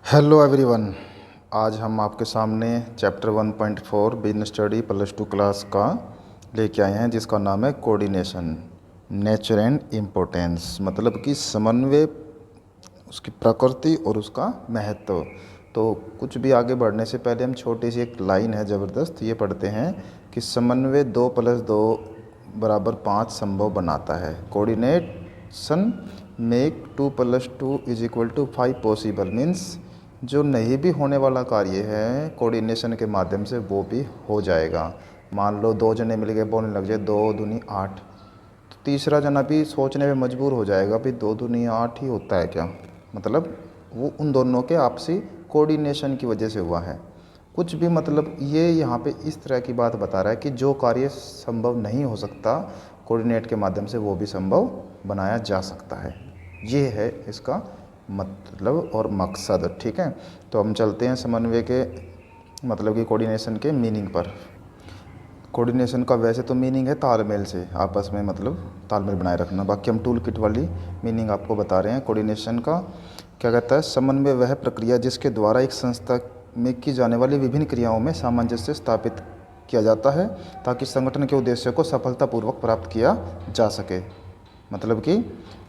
Hello everyone. आज हम आपके सामने चैप्टर 1.4 बिजनेस स्टडी +2 क्लास का लेके आए हैं, जिसका नाम है कोऑर्डिनेशन, नेचर एंड इम्पोर्टेंस। मतलब कि समन्वय, उसकी प्रकृति और उसका महत्व। तो कुछ भी आगे बढ़ने से पहले हम छोटी सी एक लाइन है ज़बरदस्त, ये पढ़ते हैं कि समन्वय 2+2 = 5 संभव बनाता है। Coordination make 2+2 = 5 possible. मीन्स जो नहीं भी होने वाला कार्य है कोऑर्डिनेशन के माध्यम से वो भी हो जाएगा। मान लो 2 जने मिल के बोलने लग जाए 2 दूनी 8, तो तीसरा जना भी सोचने में मजबूर हो जाएगा भाई 2 दूनी 8 ही होता है क्या। मतलब वो उन दोनों के आपसी कोऑर्डिनेशन की वजह से हुआ है। कुछ भी मतलब ये यहाँ पे इस तरह की बात बता रहा है कि जो कार्य संभव नहीं हो सकता कोऑर्डिनेट के माध्यम से वो भी संभव बनाया जा सकता है। ये है इसका मतलब और मकसद। ठीक है, तो हम चलते हैं समन्वय के मतलब कि कोऑर्डिनेशन के मीनिंग पर। कोऑर्डिनेशन का वैसे तो मीनिंग है तालमेल से, आपस में मतलब तालमेल बनाए रखना। बाकी हम टूल किट वाली मीनिंग आपको बता रहे हैं। कोऑर्डिनेशन का क्या कहता है, समन्वय वह प्रक्रिया जिसके द्वारा एक संस्था में की जाने वाली विभिन्न क्रियाओं में सामंजस्य स्थापित किया जाता है ताकि संगठन के उद्देश्य को सफलतापूर्वक प्राप्त किया जा सके। मतलब कि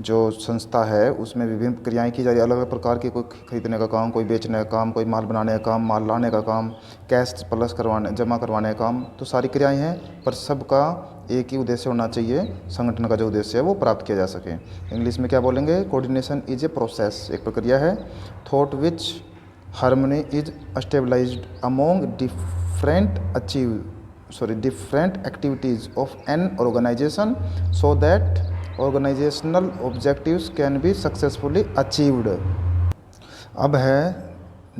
जो संस्था है उसमें विभिन्न क्रियाएं की जा रही है, अलग अलग प्रकार की, कोई खरीदने का काम, कोई बेचने का काम, कोई माल बनाने का काम, माल लाने का काम, कैश प्लस करवाने जमा करवाने का काम। तो सारी क्रियाएं हैं पर सबका एक ही उद्देश्य होना चाहिए, संगठन का जो उद्देश्य है वो प्राप्त किया जा सके। इंग्लिश में क्या बोलेंगे, कोऑर्डिनेशन इज ए प्रोसेस, एक प्रक्रिया है, through which harmony is stabilised among different activities of an organization so that organizational objectives can be successfully achieved। अब है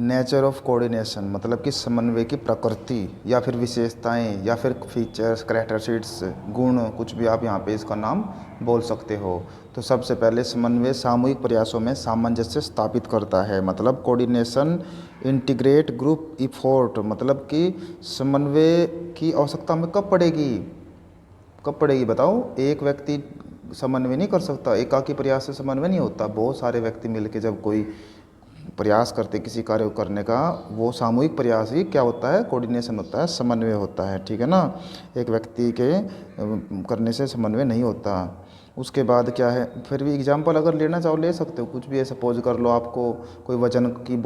नेचर ऑफ कोऑर्डिनेशन, मतलब कि समन्वय की प्रकृति या फिर विशेषताएं या फिर फीचर्स, कैरेक्टरिस्टिक्स, गुण, कुछ भी आप यहाँ पे इसका नाम बोल सकते हो। तो सबसे पहले समन्वय सामूहिक प्रयासों में सामंजस्य स्थापित करता है। मतलब कोऑर्डिनेशन इंटीग्रेट ग्रुप इफोर्ट, मतलब कि समन्वय की आवश्यकता हमें कब पड़ेगी बताओ। एक व्यक्ति समन्वय नहीं कर सकता, एकाकी प्रयास से समन्वय नहीं होता। बहुत सारे व्यक्ति मिलके जब कोई प्रयास करते किसी कार्य को करने का, वो सामूहिक प्रयास ही क्या होता है, कोऑर्डिनेशन होता है, समन्वय होता है। ठीक है ना, एक व्यक्ति के करने से समन्वय नहीं होता। उसके बाद क्या है, फिर भी एग्जांपल अगर लेना चाहो ले सकते हो। कुछ भी है, सपोज कर लो आपको कोई वजन की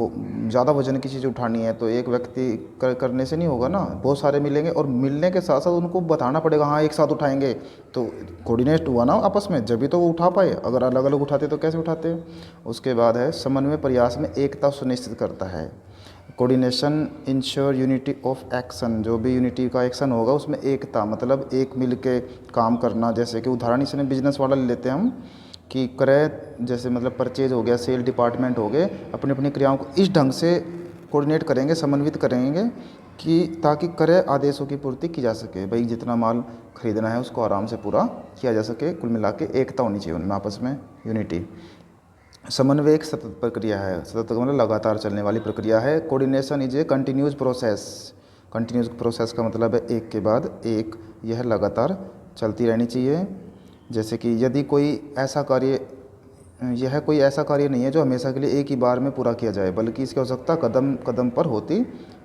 ज़्यादा वजन की चीज़ उठानी है, तो एक व्यक्ति करने से नहीं होगा ना, बहुत सारे मिलेंगे और मिलने के साथ साथ उनको बताना पड़ेगा, हाँ एक साथ उठाएंगे, तो कोऑर्डिनेट हुआ ना आपस में, जब भी तो वो उठा पाए। अगर अलग अलग उठाते तो कैसे उठाते। उसके बाद है समन्वय प्रयास में एकता सुनिश्चित करता है। Coordination ensure unity of action, जो भी यूनिटी का एक्शन होगा उसमें एकता, मतलब एक मिल के काम करना। जैसे कि उदाहरण इसमें बिजनेस वाला ले लेते हैं हम, कि क्रय जैसे मतलब परचेज हो गया, सेल डिपार्टमेंट हो गए, अपनी अपनी क्रियाओं को इस ढंग से कोऑर्डिनेट करेंगे, समन्वित करेंगे कि ताकि क्रय आदेशों की पूर्ति की जा सके। भाई जितना माल खरीदना है उसको आराम से पूरा किया जा सके। कुल मिला के एकता होनी चाहिए उनमें आपस में, यूनिटी। समन्वय एक सतत प्रक्रिया है, सतत मतलब लगातार चलने वाली प्रक्रिया है। Coordination is a continuous process. Continuous process का मतलब है एक के बाद एक, यह लगातार चलती रहनी चाहिए। जैसे कि यदि कोई ऐसा कार्य, यह कोई ऐसा कार्य नहीं है जो हमेशा के लिए एक ही बार में पूरा किया जाए, बल्कि इसकी आवश्यकता कदम कदम पर होती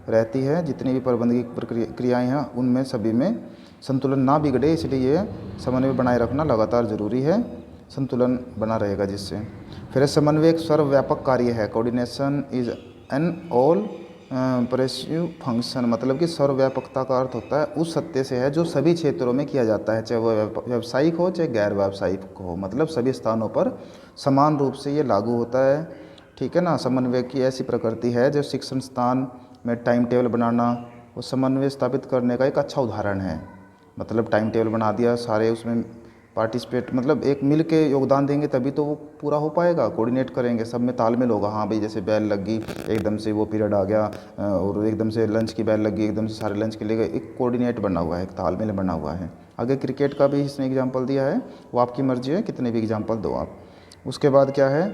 रहती है। जितनी भी प्रबंधकीय क्रियाएँ हैं उनमें सभी में संतुलन ना बिगड़े, इसलिए ये समन्वय बनाए रखना लगातार ज़रूरी है, संतुलन बना रहेगा जिससे। फिर समन्वय एक सर्वव्यापक कार्य है। Coordination is an all pervasive function, मतलब कि सर्वव्यापकता का अर्थ होता है उस सत्य से है जो सभी क्षेत्रों में किया जाता है, चाहे वह व्यावसायिक हो चाहे गैर व्यावसायिक हो, मतलब सभी स्थानों पर समान रूप से ये लागू होता है। ठीक है ना, समन्वय की ऐसी प्रकृति है जो शिक्षण स्थान में टाइम टेबल बनाना वो समन्वय स्थापित करने का एक अच्छा उदाहरण है। मतलब टाइम टेबल बना दिया, सारे उसमें पार्टिसिपेट, मतलब एक मिल के योगदान देंगे तभी तो वो पूरा हो पाएगा। कोऑर्डिनेट करेंगे, सब में तालमेल होगा। हाँ भाई जैसे बेल लग गई, एकदम से वो पीरियड आ गया और एकदम से लंच की बेल लग गई, एकदम से सारे लंच के लिए गए, एक कोऑर्डिनेट बना हुआ है, एक तालमेल बना हुआ है। आगे क्रिकेट का भी इसने एग्जाम्पल दिया है, वो आपकी मर्जी है कितने भी एग्जाम्पल दो आप। उसके बाद क्या है,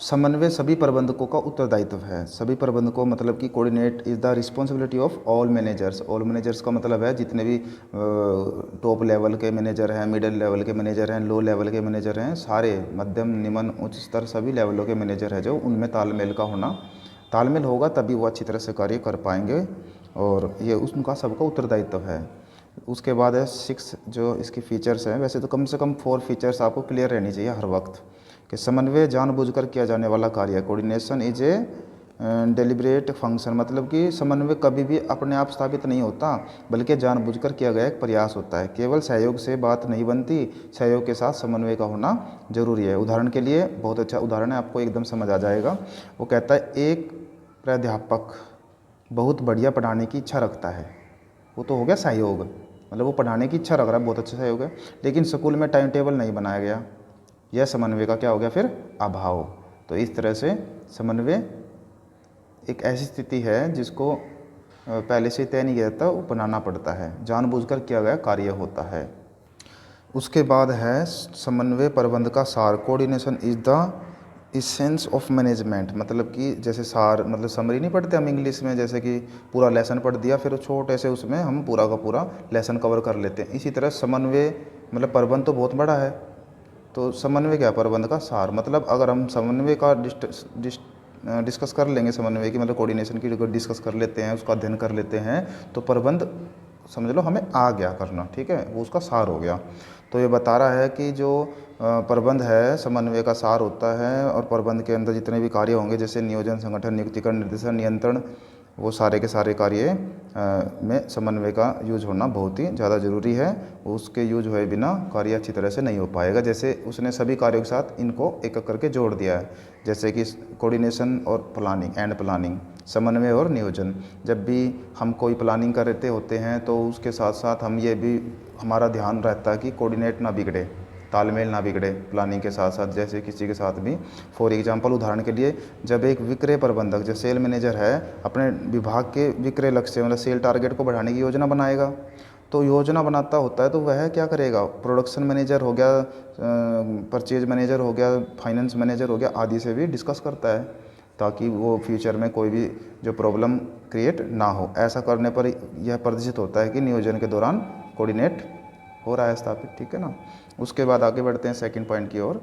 समन्वय सभी प्रबंधकों का उत्तरदायित्व है। सभी प्रबंधकों मतलब कि coordinate is the responsibility of all managers. All managers का मतलब है जितने भी टॉप लेवल के मैनेजर हैं, मिडिल लेवल के मैनेजर हैं, लो लेवल के मैनेजर हैं, सारे मध्यम, निम्न, उच्च स्तर सभी लेवलों के मैनेजर हैं जो उनमें तालमेल का होना, तालमेल होगा तभी वो अच्छी तरह से कार्य कर पाएंगे, और ये उनका सबका उत्तरदायित्व है। उसके बाद है 6 जो इसकी फ़ीचर्स हैं। वैसे तो कम से कम 4 फीचर्स आपको क्लियर रहनी चाहिए हर वक्त कि समन्वय जानबूझकर किया जाने वाला कार्य है। Coordination is a deliberate function, मतलब कि समन्वय कभी भी अपने आप स्थापित नहीं होता बल्कि जानबूझकर किया गया एक प्रयास होता है। केवल सहयोग से बात नहीं बनती, सहयोग के साथ समन्वय का होना जरूरी है। उदाहरण के लिए बहुत अच्छा उदाहरण है, आपको एकदम समझ आ जाएगा। वो कहता है एक प्राध्यापक बहुत बढ़िया पढ़ाने की इच्छा रखता है, वो तो हो गया सहयोग, मतलब वो पढ़ाने की इच्छा रख रहा है, बहुत अच्छा सहयोग है, लेकिन स्कूल में टाइम टेबल नहीं बनाया गया, यह समन्वय का क्या हो गया फिर अभाव। तो इस तरह से समन्वय एक ऐसी स्थिति है जिसको पहले से तय नहीं किया जाता, वो बनाना पड़ता है, जानबूझकर किया गया कार्य होता है। उसके बाद है समन्वय प्रबंध का सार। Coordination is the essence of management, मतलब कि जैसे सार मतलब समरी नहीं पढ़ते हम इंग्लिश में, जैसे कि पूरा लेसन पढ़ दिया फिर छोटे से उसमें हम पूरा का पूरा लेसन कवर कर लेते हैं। इसी तरह समन्वय मतलब प्रबंध तो बहुत बड़ा है, तो समन्वय क्या, प्रबंध का सार। मतलब अगर हम समन्वय का डिस्कस कर लेंगे, समन्वय की मतलब कोऑर्डिनेशन की अगर डिस्कस कर लेते हैं, उसका अध्ययन कर लेते हैं, तो प्रबंध समझ लो हमें आ गया करना, ठीक है, वो उसका सार हो गया। तो ये बता रहा है कि जो प्रबंध है समन्वय का सार होता है, और प्रबंध के अंदर जितने भी कार्य होंगे जैसे नियोजन, संगठन, नियुक्तिकरण, निर्देशन, नियंत्रण, वो सारे के सारे कार्य में समन्वय का यूज होना बहुत ही ज़्यादा ज़रूरी है। उसके यूज हुए बिना कार्य अच्छी तरह से नहीं हो पाएगा। जैसे उसने सभी कार्यों के साथ इनको एक एक करके जोड़ दिया है, जैसे कि कोऑर्डिनेशन और प्लानिंग एंड प्लानिंग, समन्वय और नियोजन। जब भी हम कोई प्लानिंग कर रहे होते हैं तो उसके साथ साथ हम ये भी हमारा ध्यान रहता है कि कोऑर्डिनेट ना बिगड़े, तालमेल ना बिगड़े प्लानिंग के साथ साथ, जैसे किसी के साथ भी। फॉर एग्जांपल उदाहरण के लिए, जब एक विक्रय प्रबंधक जो सेल मैनेजर है अपने विभाग के विक्रय लक्ष्य मतलब सेल टारगेट को बढ़ाने की योजना बनाएगा, तो योजना बनाता होता है तो वह क्या करेगा, प्रोडक्शन मैनेजर हो गया, परचेज मैनेजर हो गया, फाइनेंस मैनेजर हो गया आदि से भी डिस्कस करता है, ताकि वो फ्यूचर में कोई भी जो प्रॉब्लम क्रिएट ना हो। ऐसा करने पर यह प्रदर्शित होता है कि नियोजन के दौरान कोऑर्डिनेट हो रहा है स्थापित, ठीक है ना। उसके बाद आगे बढ़ते हैं सेकंड पॉइंट की ओर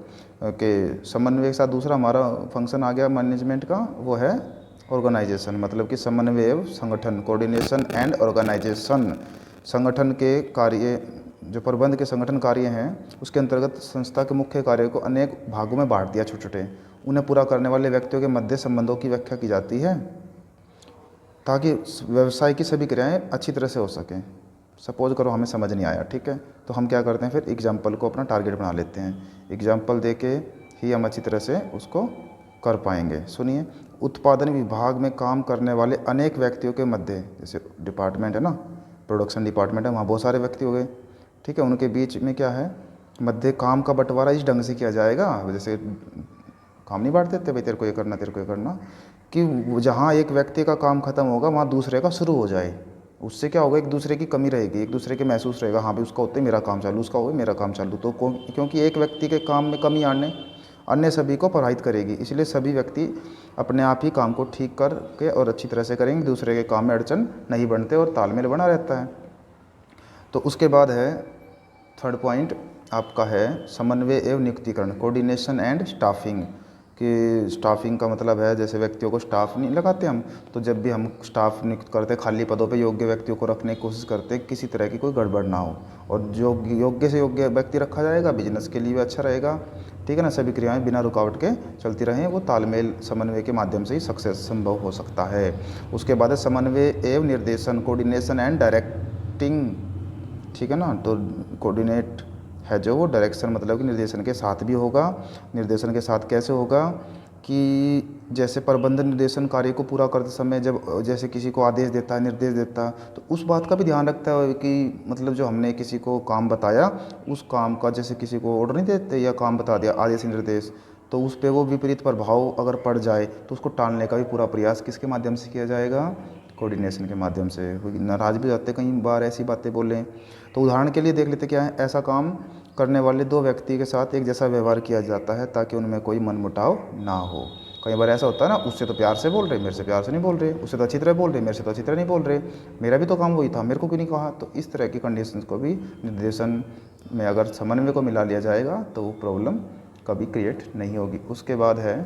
कि समन्वय के साथ दूसरा हमारा फंक्शन आ गया मैनेजमेंट का, वो है ऑर्गेनाइजेशन, मतलब कि समन्वय एवं संगठन, कोऑर्डिनेशन एंड ऑर्गेनाइजेशन। संगठन के कार्य जो प्रबंध के संगठन कार्य हैं उसके अंतर्गत संस्था के मुख्य कार्यों को अनेक भागों में बांट दिया, छोटे छोटे। उन्हें पूरा करने वाले व्यक्तियों के मध्य संबंधों की व्याख्या की जाती है ताकि व्यवसाय की सभी क्रियाएं अच्छी तरह से हो सकें। सपोज करो हमें समझ नहीं आया, ठीक है, तो हम क्या करते हैं फिर एग्जाम्पल को अपना टारगेट बना लेते हैं, एग्जाम्पल दे के ही हम अच्छी तरह से उसको कर पाएंगे। सुनिए, उत्पादन विभाग में काम करने वाले अनेक व्यक्तियों के मध्य, जैसे डिपार्टमेंट है ना, प्रोडक्शन डिपार्टमेंट है, वहाँ बहुत सारे व्यक्ति हो गए, ठीक है, उनके बीच में क्या है, मध्य काम का बंटवारा इस ढंग से किया जाएगा, जैसे काम नहीं बांट देते भाई तेरे को ये करना तेरे को ये करना, कि जहाँ एक व्यक्ति का काम खत्म होगा वहाँ दूसरे का शुरू हो जाए। उससे क्या होगा, एक दूसरे की कमी रहेगी, एक दूसरे के महसूस रहेगा, हाँ भाई उसका होते मेरा काम चालू, उसका होगा मेरा काम चालू। तो क्योंकि एक व्यक्ति के काम में कमी आने अन्य सभी को प्रभावित करेगी, इसलिए सभी व्यक्ति अपने आप ही काम को ठीक करके और अच्छी तरह से करेंगे, दूसरे के काम में अड़चन नहीं बनते और तालमेल बना रहता है। तो उसके बाद है थर्ड पॉइंट आपका है समन्वय एवं नियुक्तिकरण, कोऑर्डिनेशन एंड स्टाफिंग। कि स्टाफिंग का मतलब है जैसे व्यक्तियों को स्टाफ नहीं लगाते हम, तो जब भी हम स्टाफ नियुक्त करते खाली पदों पे योग्य व्यक्तियों को रखने की कोशिश करते किसी तरह की कोई गड़बड़ ना हो, और जो योग्य से योग्य व्यक्ति रखा जाएगा बिजनेस के लिए भी अच्छा रहेगा, ठीक है ना, सभी क्रियाएं बिना रुकावट के चलती रहें, वो तालमेल समन्वय के माध्यम से ही सक्सेस संभव हो सकता है। उसके बाद है समन्वय एवं निर्देशन, कोऑर्डिनेशन एंड डायरेक्टिंग, ठीक है ना। तो कोऑर्डिनेट है जो वो डायरेक्शन मतलब कि निर्देशन के साथ भी होगा। निर्देशन के साथ कैसे होगा कि जैसे प्रबंधन निर्देशन कार्य को पूरा करते समय जब जैसे किसी को आदेश देता है, निर्देश देता है, तो उस बात का भी ध्यान रखता है कि मतलब जो हमने किसी को काम बताया उस काम का, जैसे किसी को ऑर्डर नहीं देते या काम बता दिया आदेश निर्देश, तो उस पर वो विपरीत प्रभाव अगर पड़ जाए तो उसको टालने का भी पूरा प्रयास किसके माध्यम से किया जाएगा, कोऑर्डिनेशन के माध्यम से। नाराज़ भी हो जाते कई बार ऐसी बातें बोलें, तो उदाहरण के लिए देख लेते क्या है, ऐसा काम करने वाले दो व्यक्ति के साथ एक जैसा व्यवहार किया जाता है ताकि उनमें कोई मनमुटाव ना हो। कई बार ऐसा होता है ना, उससे तो प्यार से बोल रहे, मेरे से प्यार से नहीं बोल रहे, उससे तो अच्छी तरह बोल रहे, मेरे से तो अच्छी तरह नहीं बोल रहे, मेरा भी तो काम वही था, मेरे को क्यों नहीं कहा। तो इस तरह की कंडीशंस को भी निर्देशन में अगर समन्वय को मिला लिया जाएगा तो वो प्रॉब्लम कभी क्रिएट नहीं होगी। उसके बाद है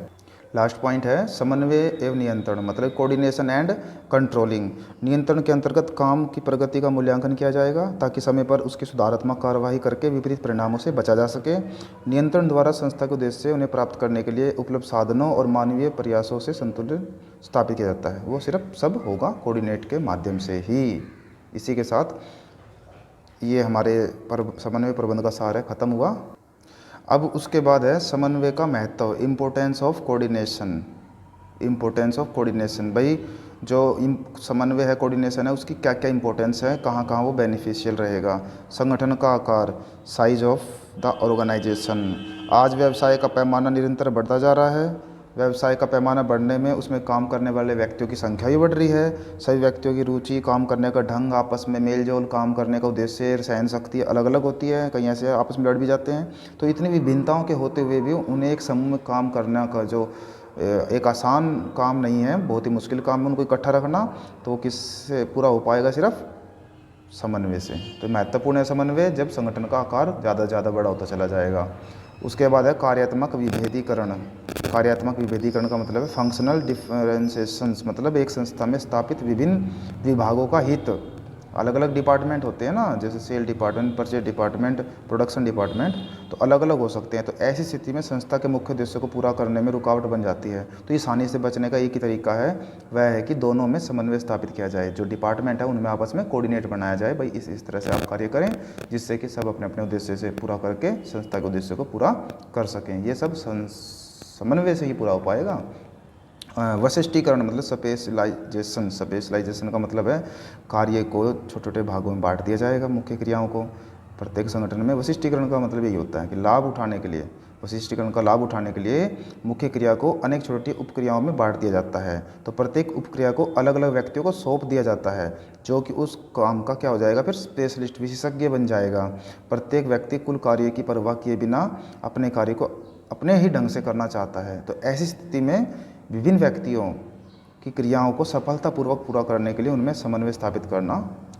लास्ट पॉइंट है समन्वय एवं नियंत्रण, मतलब कोऑर्डिनेशन एंड कंट्रोलिंग। नियंत्रण के अंतर्गत काम की प्रगति का मूल्यांकन किया जाएगा ताकि समय पर उसकी सुधारात्मक कार्यवाही करके विपरीत परिणामों से बचा जा सके। नियंत्रण द्वारा संस्था के उद्देश्य से उन्हें प्राप्त करने के लिए उपलब्ध साधनों और मानवीय प्रयासों से संतुलन स्थापित किया जाता है। वो सिर्फ सब होगा कोऑर्डिनेट के माध्यम से ही। इसी के साथ ये हमारे समन्वय प्रबंध का सार है, ख़त्म हुआ। अब उसके बाद है समन्वय का महत्व, importance of coordination. Importance of coordination, भाई जो समन्वय है, कोऑर्डिनेशन है, उसकी क्या क्या इंपॉर्टेंस है, कहाँ कहाँ वो बेनिफिशियल रहेगा। संगठन का आकार, साइज ऑफ द ऑर्गेनाइजेशन। आज व्यवसाय का पैमाना निरंतर बढ़ता जा रहा है। व्यवसाय का पैमाना बढ़ने में उसमें काम करने वाले व्यक्तियों की संख्या भी बढ़ रही है। सभी व्यक्तियों की रुचि, काम करने का ढंग, आपस में मेल जोल, काम करने का उद्देश्य, सहन शक्ति अलग अलग होती है, कहीं ऐसे आपस में लड़ भी जाते हैं। तो इतनी विभिन्नताओं के होते हुए भी उन्हें एक समूह में काम करने का जो एक आसान काम नहीं है, बहुत ही मुश्किल काम है उनको इकट्ठा रखना। तो वो किससे पूरा हो पाएगा? सिर्फ समन्वय से। तो महत्वपूर्ण है समन्वय जब संगठन का आकार ज़्यादा से ज़्यादा बड़ा होता चला जाएगा। उसके बाद है कार्यात्मक विभेदीकरण। कार्यात्मक विभेदीकरण का मतलब है फंक्शनल डिफरेंशिएशंस, मतलब एक संस्था में स्थापित विभिन्न विभागों का हित। अलग अलग डिपार्टमेंट होते हैं ना, जैसे sale department, purchase department, production department, तो अलग अलग हो सकते हैं। तो ऐसी स्थिति में संस्था के मुख्य उद्देश्य को पूरा करने में रुकावट बन जाती है। तो इस हानि से बचने का एक ही तरीका है, वह है कि दोनों में समन्वय स्थापित किया जाए। जो डिपार्टमेंट है उनमें आपस में कोऑर्डिनेट बनाया जाए, भाई इस तरह से आप कार्य करें जिससे कि सब अपने अपने उद्देश्य से पूरा करके संस्था के उद्देश्य को पूरा कर सकें। ये सब समन्वय से ही पूरा हो पाएगा। वशिष्टीकरण मतलब स्पेशलाइजेशन। स्पेशलाइजेशन का मतलब है कार्य को छोटे छोटे भागों में बांट दिया जाएगा, मुख्य क्रियाओं को प्रत्येक संगठन में। वशिष्टीकरण का मतलब यही होता है कि लाभ उठाने के लिए, वशिष्टीकरण का लाभ उठाने के लिए मुख्य क्रिया को अनेक छोटी उपक्रियाओं में बांट दिया जाता है। तो प्रत्येक उपक्रिया को अलग अलग व्यक्तियों को सौंप दिया जाता है, जो कि उस काम का क्या हो जाएगा, फिर स्पेशलिस्ट, विशेषज्ञ बन जाएगा। प्रत्येक व्यक्ति कुल कार्य की परवाह किए बिना अपने कार्य को अपने ही ढंग से करना चाहता है। तो ऐसी स्थिति में विभिन्न व्यक्तियों की क्रियाओं को सफलतापूर्वक पूरा करने के लिए उनमें समन्वय स्थापित करना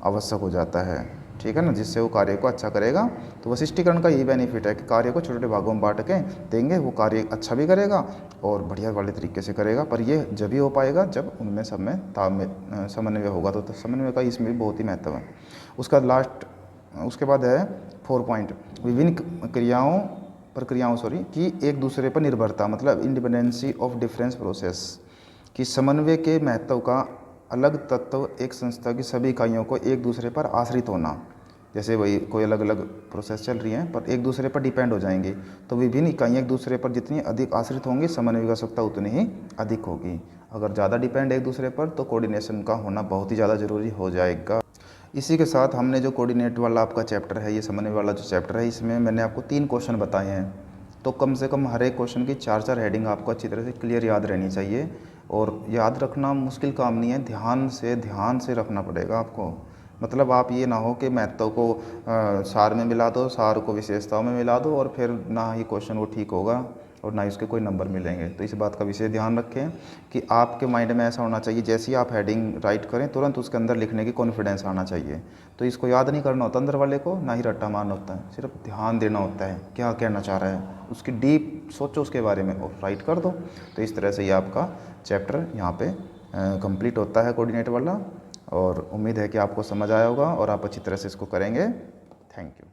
आवश्यक हो जाता है, ठीक है ना, जिससे वो कार्य को अच्छा करेगा। तो वशिष्टीकरण का यही बेनिफिट है कि कार्य को छोटे छोटे भागों में बांट के देंगे, वो कार्य अच्छा भी करेगा और बढ़िया वाले तरीके से करेगा। पर ये जब भी हो पाएगा जब उनमें सब में समन्वय होगा। तो समन्वय का इसमें भी बहुत ही महत्व है। उसके बाद है 4 पॉइंट, विभिन्न प्रक्रियाओं की एक दूसरे पर निर्भरता, मतलब इंडिपेंडेंसी ऑफ डिफरेंस प्रोसेस। कि समन्वय के महत्व का अलग तत्व एक संस्था की सभी इकाइयों को एक दूसरे पर आश्रित होना। जैसे वही कोई अलग अलग प्रोसेस चल रही हैं पर एक दूसरे पर डिपेंड हो जाएंगी, तो विभिन्न इकाइयाँ एक दूसरे पर जितनी अधिक आश्रित होंगी समन्वय की आवश्यकता उतनी ही अधिक होगी। अगर ज़्यादा डिपेंड एक दूसरे पर तो कोऑर्डिनेशन का होना बहुत ही ज़्यादा ज़रूरी हो जाएगा। इसी के साथ हमने जो कोऑर्डिनेट वाला आपका चैप्टर है, ये समन्वय वाला जो चैप्टर है, इसमें मैंने आपको 3 क्वेश्चन बताए हैं। तो कम से कम हर एक क्वेश्चन की 4 हेडिंग आपको अच्छी तरह से क्लियर याद रहनी चाहिए। और याद रखना मुश्किल काम नहीं है, ध्यान से रखना पड़ेगा आपको। मतलब आप ये ना हो कि महत्व को सार में मिला दो, सार को विशेषताओं में मिला दो और फिर ना ही क्वेश्चन वो ठीक होगा और ना ही उसके कोई नंबर मिलेंगे। तो इस बात का विशेष ध्यान रखें कि आपके माइंड में ऐसा होना चाहिए, जैसे ही आप हेडिंग राइट करें तुरंत उसके अंदर लिखने की कॉन्फिडेंस आना चाहिए। तो इसको याद नहीं करना होता अंदर वाले को, ना ही रट्टा मारना होता है, सिर्फ ध्यान देना होता है क्या कहना चाह रहा है, उसकी डीप सोचो उसके बारे में और राइट कर दो। तो इस तरह से ये आपका चैप्टर यहाँ पे कंप्लीट होता है कोऑर्डिनेट वाला। और उम्मीद है कि आपको समझ आया होगा और आप अच्छी तरह से इसको करेंगे। Thank you.